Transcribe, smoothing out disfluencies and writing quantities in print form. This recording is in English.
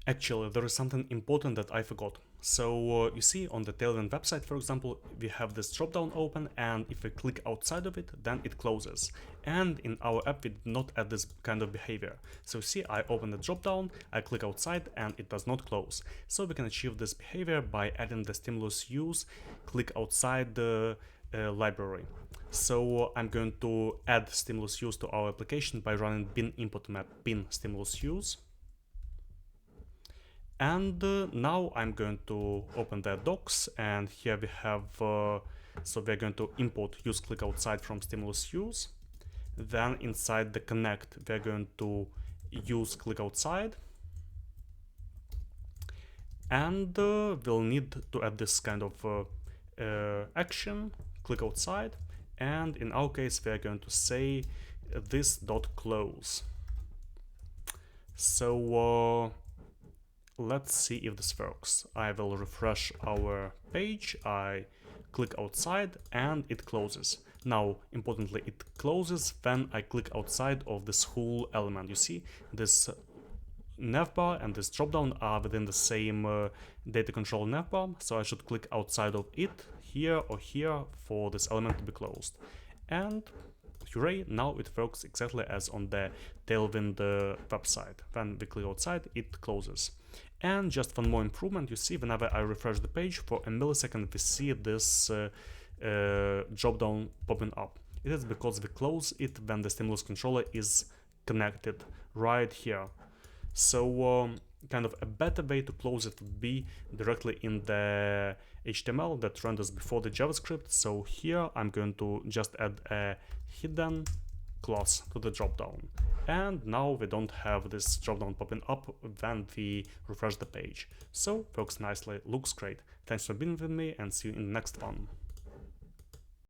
Actually, there is something important that I forgot. So you see on the Tailwind website, for example, we have this dropdown open, and if we click outside of it, then it closes. And in our app, we did not add this kind of behavior. So see, I open the dropdown, I click outside, and it does not close. So we can achieve this behavior by adding the stimulus use click outside the library. So I'm going to add stimulus use to our application by running bin input map bin stimulus use. And now I'm going to open the docs, and here we have, so we're going to import use click outside from stimulus use. Then inside the connect, we're going to use click outside. And we'll need to add this kind of action, click outside. And in our case, we're going to say this dot close. So let's see if this works. I will refresh our page, I click outside, and it closes. Now, importantly, it closes when I click outside of this whole element. You see, this navbar and this dropdown are within the same data control navbar, so I should click outside of it, here or here, for this element to be closed. And hooray, now it works exactly as on the Tailwind website. When we click outside, it closes. And just one more improvement, you see, whenever I refresh the page, for a millisecond we see this dropdown popping up. It is because we close it when the stimulus controller is connected right here. So kind of a better way to close it would be directly in the HTML that renders before the JavaScript. So here I'm going to just add a hidden class to the dropdown. And now we don't have this dropdown popping up when we refresh the page. So works nicely, looks great. Thanks for being with me, and see you in the next one.